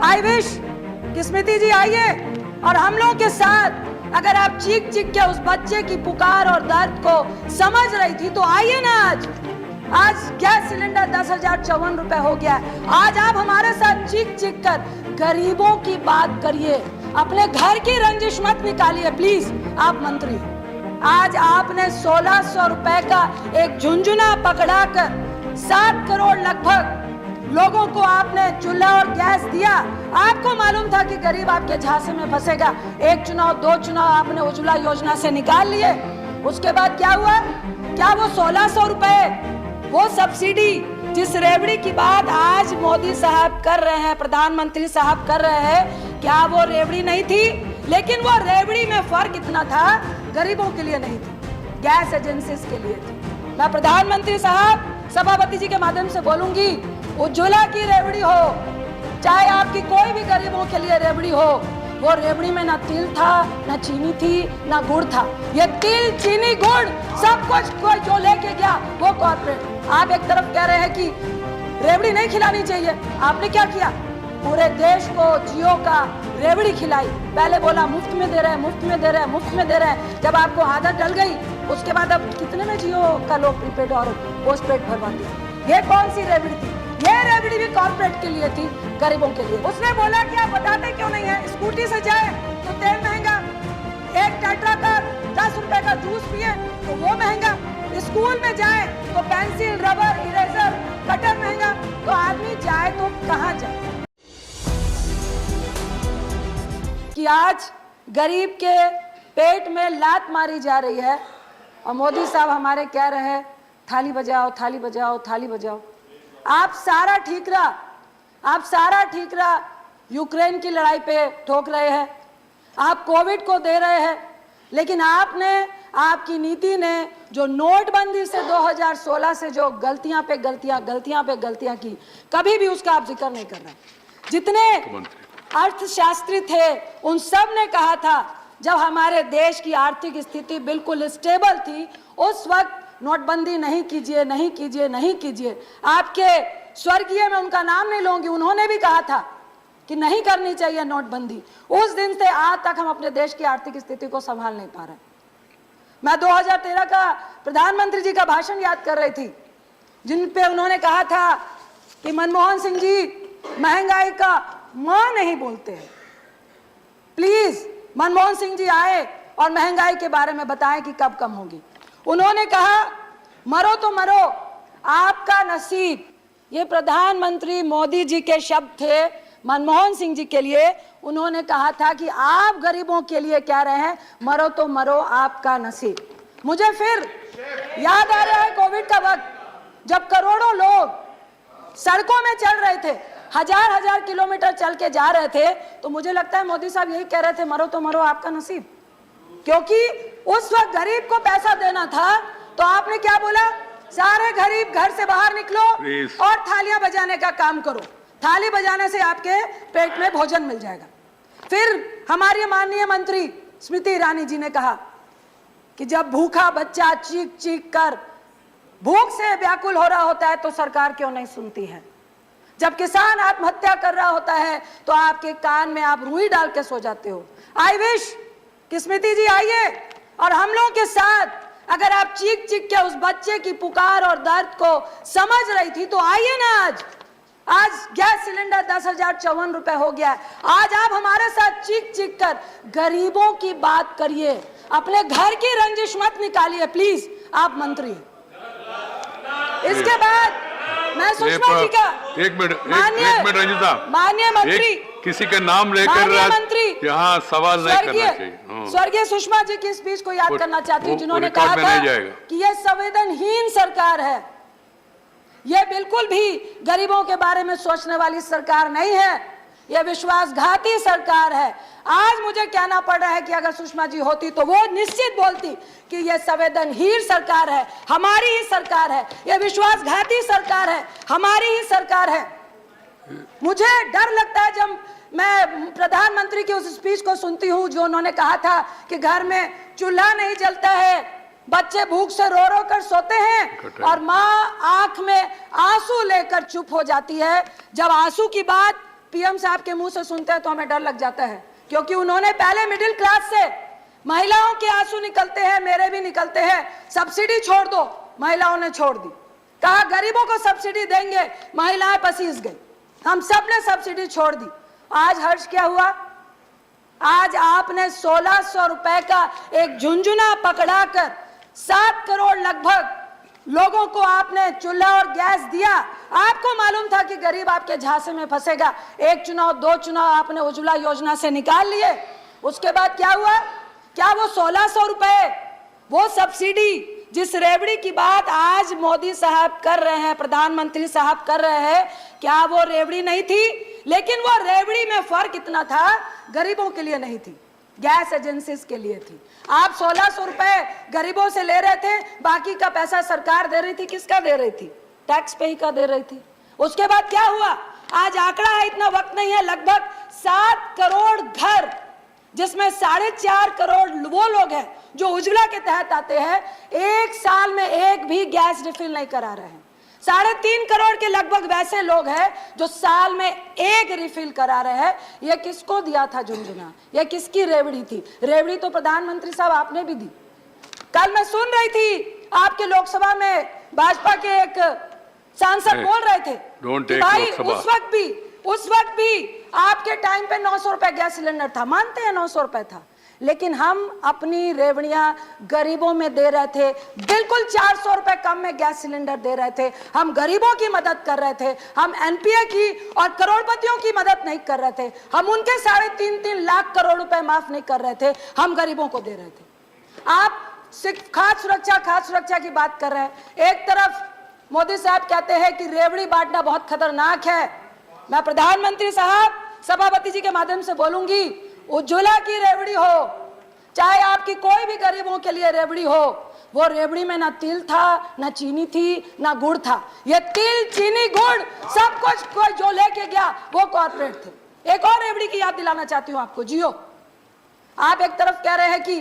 I wish कि स्मृति जी आइए और हम लोगों के साथ, अगर आप चीख चीख के उस बच्चे की पुकार और दर्द को समझ रही थी तो आइए ना। आज गैस सिलेंडर 10,054 रुपए हो गया है। आज आप हमारे साथ चीख चीख कर गरीबों की बात करिए, अपने घर की रंजिश मत निकालिए प्लीज। आप मंत्री हो, आज आपने 1600 रुपए का एक झुंझुना पकड़ाकर 7 करोड़ लगभग लोगों को आपने चूल्हा और गैस दिया। आपको मालूम था कि गरीब आपके झांसे में फंसेगा। 1 चुनाव 2 चुनाव आपने उज्ज्वला योजना से निकाल लिए। उसके बाद क्या हुआ? क्या वो 1600 रुपए, वो सब्सिडी जिस रेवड़ी की बात आज मोदी साहब कर रहे हैं, प्रधानमंत्री साहब कर रहे हैं, क्या वो रेवड़ी नहीं थी? लेकिन वो रेवड़ी में फर्क इतना था, गरीबों के लिए नहीं थी, गैस एजेंसीज के लिए थी। मैं प्रधानमंत्री साहब सभापति जी के माध्यम से बोलूंगी, उज्ज्वला की रेवड़ी हो, चाहे आपकी कोई भी गरीबों के लिए रेवड़ी हो, वो रेवड़ी में ना तिल था, ना चीनी थी, ना गुड़ था। ये तिल, चीनी, गुड़ सब कुछ कोई जो लेके गया वो कॉर्पोरेट। आप एक तरफ कह रहे हैं कि रेवड़ी नहीं खिलानी चाहिए, आपने क्या किया? पूरे देश को जियो का रेवड़ी खिलाई। पहले बोला मुफ्त में दे रहे हैं, मुफ्त में दे रहे हैं, मुफ्त में दे रहे हैं। जब आपको आदत डल गई, उसके बाद अब कितने में जियो का लोग प्रीपेड और पोस्ट पेड भरवाते। ये कौन सी रेवड़ी थी? ये रेवड़ी भी कॉर्पोरेट के लिए थी, गरीबों के लिए। उसने बोला कि आप बताते क्यों नहीं है? स्कूटी से जाए तो तेल महंगा, एक टेट्रा का 10 रुपए का जूस पिए तो वो महंगा, स्कूल में जाए तो पेंसिल, रबर, इरेजर, कटर महंगा। तो आदमी जाए तो कहाँ जाए? कि आज गरीब के पेट में लात मारी जा रही है और मोदी साहब हमारे कह रहे हैं थाली बजाओ, थाली बजाओ, थाली बजाओ। आप सारा ठीकरा यूक्रेन की लड़ाई पे ठोक रहे हैं, आप कोविड को दे रहे हैं, लेकिन आपकी नीति ने जो नोटबंदी से 2016 से जो गलतियां पे गलतियां की, कभी भी उसका आप जिक्र नहीं कर रहे। जितने अर्थशास्त्री थे उन सब ने कहा था, जब हमारे देश की आर्थिक स्थिति बिल्कुल स्टेबल थी, उस वक्त नोटबंदी नहीं कीजिए, नहीं कीजिए, नहीं कीजिए। आपके स्वर्गीय में उनका नाम नहीं लूंगी, उन्होंने भी कहा था कि नहीं करनी चाहिए नोटबंदी। उस दिन से आज तक हम अपने देश की आर्थिक स्थिति को संभाल नहीं पा रहे। मैं 2013 का प्रधानमंत्री जी का भाषण याद कर रही थी, जिन पे उन्होंने कहा था कि मनमोहन सिंह जी महंगाई का मां नहीं बोलते हैं, प्लीज मनमोहन सिंह जी आए और महंगाई के बारे में बताएं कि कब कम होगी। उन्होंने कहा मरो तो मरो, आपका नसीब। ये प्रधानमंत्री मोदी जी के शब्द थे मनमोहन सिंह जी के लिए। उन्होंने कहा था कि आप गरीबों के लिए कह रहे हैं मरो तो मरो, आपका नसीब। मुझे फिर याद आ रहा है कोविड का वक्त, जब करोड़ों लोग सड़कों में चल रहे थे, हजार किलोमीटर चल के जा रहे थे, तो मुझे लगता है मोदी साहब यही कह रहे थे मरो तो मरो, आपका नसीब। क्योंकि उस वक्त गरीब को पैसा देना था, तो आपने क्या बोला? सारे गरीब घर से बाहर निकलो और थालियां बजाने का काम करो, थाली बजाने से आपके पेट में भोजन मिल जाएगा। फिर हमारी माननीय मंत्री स्मृति ईरानी जी ने कहा कि जब भूखा बच्चा चीख चीख कर भूख से व्याकुल हो रहा होता है तो सरकार क्यों नहीं सुनती है? जब किसान आत्महत्या कर रहा होता है तो आपके कान में आप रुई डाल के सो जाते हो। आई विश कि स्मृति जी आइए और हम लोगों के साथ, अगर आप चीख चीख के उस बच्चे की पुकार और दर्द को समझ रही थी तो आइए ना। आज गैस सिलेंडर 10,054 रुपए हो गया है। आज आप हमारे साथ चीख चीख कर गरीबों की बात करिए, अपने घर की रंजिश मत निकालिए प्लीज। आप मंत्री। इसके बाद मैं सुषमा जी का एक मिनट रंजिता, माननीय मंत्री, किसी का नाम लेकर यहाँ सवाल नहीं करना चाहिए। स्वर्गीय सुषमा जी की स्पीच को याद करना चाहती हूँ, जिन्होंने कहा था कि ये संवेदनहीन सरकार है, ये बिल्कुल भी गरीबों के बारे में सोचने वाली सरकार नहीं है, ये विश्वासघाती सरकार है। आज मुझे कहना पड़ रहा है कि अगर सुषमा जी होती तो वो निश्चित बोलती कि ये संवेदनहीन सरकार है, हमारी ही सरकार है, ये विश्वासघाती सरकार है, हमारी ही सरकार है। मुझे डर लगता है जब मैं प्रधानमंत्री की उस स्पीच को सुनती हूँ, जो उन्होंने कहा था कि घर में चूल्हा नहीं जलता है, बच्चे भूख से रो रो कर सोते हैं और माँ आंख में आंसू लेकर चुप हो जाती है। जब आंसू की बात पीएम साहब के मुंह से सुनते हैं तो हमें डर लग जाता है, क्योंकि उन्होंने पहले मिडिल क्लास से महिलाओं के आंसू निकलते हैं, मेरे भी निकलते हैं, सब्सिडी छोड़ दो, महिलाओं ने छोड़ दी। कहा गरीबों को सब्सिडी देंगे, महिलाएं पसीज गई, हम सब ने सब्सिडी छोड़ दी। आज हर्ष क्या हुआ? आज आपने 1600 रुपए का एक झुंझुना पकड़ाकर 7 करोड़ लगभग लोगों को आपने चूल्हा और गैस दिया। आपको मालूम था कि गरीब आपके झांसे में फंसेगा। एक चुनाव, 2 चुनाव आपने उज्ज्वला योजना से निकाल लिए। उसके बाद क्या हुआ? क्या वो 1600 रुपए, वो सब्सिडी जिस रेवड़ी की बात आज मोदी साहब कर रहे हैं, प्रधानमंत्री साहब कर रहे हैं, क्या वो रेवड़ी नहीं थी? लेकिन वो रेवड़ी में फर्क इतना था, गरीबों के लिए नहीं थी, गैस एजेंसीज के लिए थी। आप 1600 रुपए गरीबों से ले रहे थे, बाकी का पैसा सरकार दे रही थी। किसका दे रही थी? टैक्स पे ही का दे रही थी। उसके बाद क्या हुआ? आज आंकड़ा है, इतना वक्त नहीं है, लगभग 7 करोड़ घर, जिसमें 4.5 करोड़ वो लोग हैं जो उज्ज्वला के तहत आते हैं, 1 साल में एक भी गैस रिफिल नहीं करा रहे हैं। 3.5 करोड़ के लगभग वैसे लोग हैं जो साल में एक रिफिल करा रहे हैं। ये किसको दिया था झुंझुना? ये किसकी रेवड़ी थी? रेवड़ी तो प्रधानमंत्री साहब आपने भी दी। कल मैं सुन रही थी आपके लोकसभा में भाजपा के एक सांसद बोल रहे थे कि भाई उस वक्त भी आपके टाइम पे 900 रुपए गैस सिलेंडर था। मानते हैं 900 रुपए था, लेकिन हम अपनी रेवड़ियां गरीबों में दे रहे थे, बिल्कुल 400 रुपए कम में गैस सिलेंडर दे रहे थे। हम गरीबों की मदद कर रहे थे, हम एनपीए की और करोड़पतियों की मदद नहीं कर रहे थे। हम उनके 3.5 लाख करोड़ रुपए माफ नहीं कर रहे थे, हम गरीबों को दे रहे थे। आप सिर्फ खाद्य सुरक्षा की बात कर रहे हैं। एक तरफ मोदी साहब कहते हैं कि रेवड़ी बांटना बहुत खतरनाक है। मैं प्रधानमंत्री साहब, सभापति जी के माध्यम से बोलूंगी, उज्ज्वला की रेवड़ी हो, चाहे आपकी कोई भी गरीबों के लिए रेवड़ी हो, वो रेवड़ी में ना तिल था, ना चीनी थी, ना गुड़ था। ये तिल, चीनी, गुड़ सब कुछ कोई जो लेके गया वो कॉर्पोरेट थे। एक और रेवड़ी की याद दिलाना चाहती हूँ आपको, जियो। आप एक तरफ कह रहे हैं कि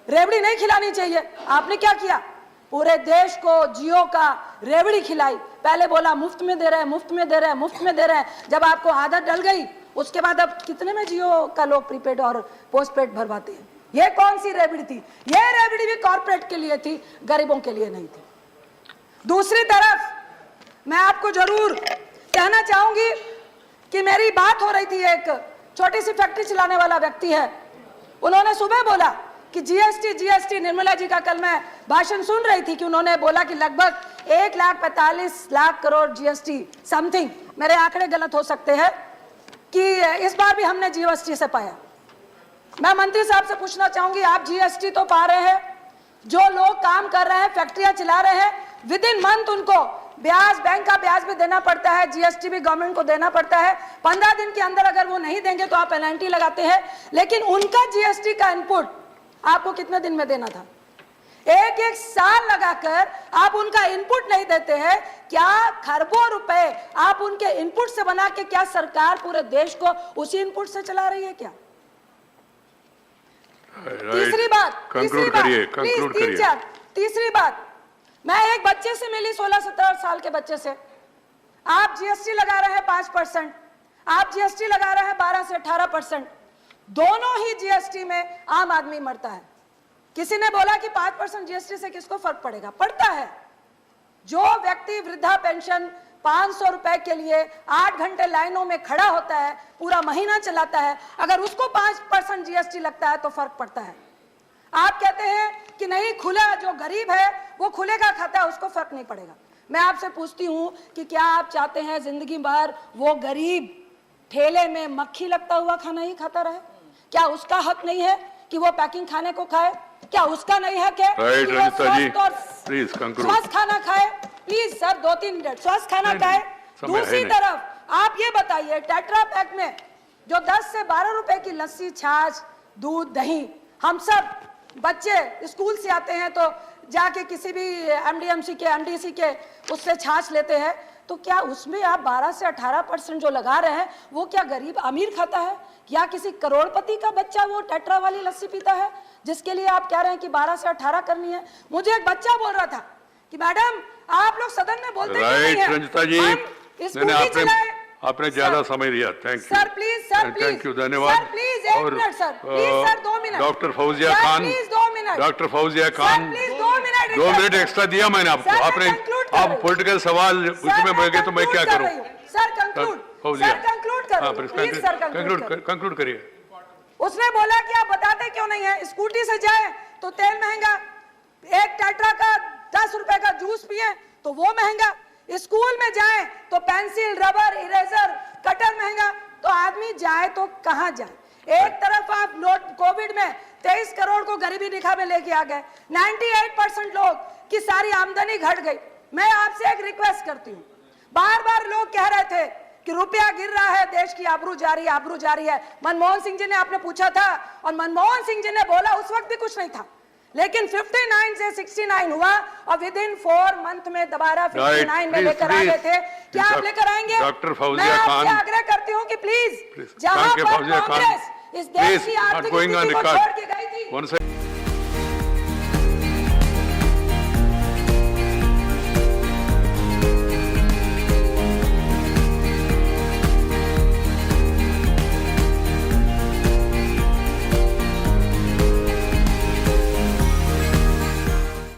रेवड़ी नहीं खिलानी चाहिए, आपने क्या किया? पूरे देश को जियो का रेवड़ी खिलाई। पहले बोला मुफ्त में दे रहे हैं, मुफ्त में दे रहे हैं, मुफ्त में दे रहे हैं। जब आपको आदत डल गई, उसके बाद अब कितने में जियो का लोग प्रीपेड और पोस्टपेड भरवाते हैं। ये कौन सी रेवड़ी थी? ये रेवड़ी भी कॉर्पोरेट के लिए थी, गरीबों के लिए नहीं थी। दूसरी तरफ मैं आपको जरूर कहना चाहूंगी कि मेरी बात हो रही थी, एक छोटी सी फैक्ट्री चलाने वाला व्यक्ति है, उन्होंने सुबह बोला कि जीएसटी, निर्मला जी का कल मैं भाषण सुन रही थी कि उन्होंने बोला कि लगभग 1,45,00,000 करोड़ जीएसटी समथिंग, मेरे आंकड़े गलत हो सकते हैं, कि इस बार भी हमने जीएसटी से पाया। मैं मंत्री साहब से पूछना चाहूंगी, आप जीएसटी तो पा रहे हैं, जो लोग काम कर रहे हैं, फैक्ट्रियां चला रहे हैं, विद इन मंथ उनको ब्याज, बैंक का ब्याज भी देना पड़ता है, जीएसटी भी गवर्नमेंट को देना पड़ता है। 15 दिन के अंदर अगर वो नहीं देंगे तो आप पेनल्टी लगाते हैं, लेकिन उनका जीएसटी का इनपुट आपको कितने दिन में देना था? एक साल लगाकर आप उनका इनपुट नहीं देते हैं। क्या खरबों रुपए आप उनके इनपुट से बना के क्या सरकार पूरे देश को उसी इनपुट से चला रही है क्या? तीसरी बात, मैं एक बच्चे से मिली, 16-17 साल के बच्चे से। आप जीएसटी लगा रहे हैं 5%, आप जीएसटी लगा रहे हैं 12 से 18%। दोनों ही जीएसटी में आम आदमी मरता है। किसी ने बोला कि 5% जीएसटी से किसको फर्क पड़ेगा? पड़ता है। जो व्यक्ति वृद्धा पेंशन 500 रुपए के लिए 8 घंटे लाइनों में खड़ा होता है, पूरा महीना चलाता है, अगर उसको 5% जीएसटी लगता है तो फर्क पड़ता है। आप कहते हैं कि नहीं, खुला जो गरीब है वो खुले का खाता है, उसको फर्क नहीं पड़ेगा। मैं आपसे पूछती हूं कि क्या आप चाहते हैं जिंदगी भर वो गरीब ठेले में मक्खी लगता हुआ खाना ही खाता रहे? क्या उसका हक नहीं है कि वो पैकिंग खाने को खाए? क्या उसका नहीं है कि स्वस्थ खाना खाए? प्लीज सर, 2-3 मिनट, स्वस्थ खाना खाए। दूसरी तरफ आप ये बताइए, टेट्रा पैक में जो 10 से 12 रुपए की लस्सी, छाछ, दूध, दही, हम सब बच्चे स्कूल से आते हैं तो जाके किसी भी एमडीएमसी के, एमडीसी के उससे छाछ लेते हैं, तो क्या उसमें आप 12 से 18% जो लगा रहे हैं वो क्या गरीब अमीर खाता है? या किसी करोड़पति का बच्चा वो टेट्रा वाली लस्सी पीता है जिसके लिए आप कह रहे हैं कि 12 से 18 करनी है? मुझे एक बच्चा बोल रहा था कि मैडम आप लोग सदन में बोलते नहीं हैं, हम स्कूटी चलाए आपने ज्यादा समय लिया, thank you sir please, sir please, thank you, धन्यवाद। Sir please 1 minute sir, please sir 2 minute, doctor Fauzia sir, Khan, please 2 minute, doctor Fauzia sir Khan, please 2 minute, 2 minute extra दिया मैंने आपको, सर, मैं आपने conclude कर आप रही हूँ। पॉलिटिकल सवाल उसमें बढ़ गए तो मैं क्या करूं? Sir conclude, Fauzia, sir conclude कर हाँ, रही हूँ, प्लीज सर कंक्लूड। कंक्लूड करिए। उसने बोला कि आप बताते क्यों नहीं है, स्कूटी से जाए तो तेल महंगा, एक टेट्रा का 10 रुपए का जूस पिए तो वो महंगा, स्कूल में जाए तो पेंसिल, रबर, इरेजर, कटर महंगा, तो आदमी जाए तो कहां जाए? एक तरफ आप नोट कोविड में 23 करोड़ को गरीबी रेखा में लेके आ गए, 98% लोग की सारी आमदनी घट गई। मैं आपसे एक रिक्वेस्ट करती हूँ, बार बार लोग कह रहे थे कि रुपया गिर रहा है, देश की आबरू जा रही है, आबरू जा रही है। मनमोहन सिंह जी ने आपने पूछा था और मनमोहन सिंह जी ने बोला उस वक्त भी कुछ नहीं था, लेकिन 59 से 69 हुआ और विद इन 4 मंथ में दोबारा 59 में लेकर आ गए थे। क्या आप लेकर आएंगे? डॉक्टर मैं फौजिया खान, आपसे आग्रह करती हूँ कि प्लीज, जहां पर कांग्रेस इस देश की आर्थिक स्थिति को छोड़ के गई थी,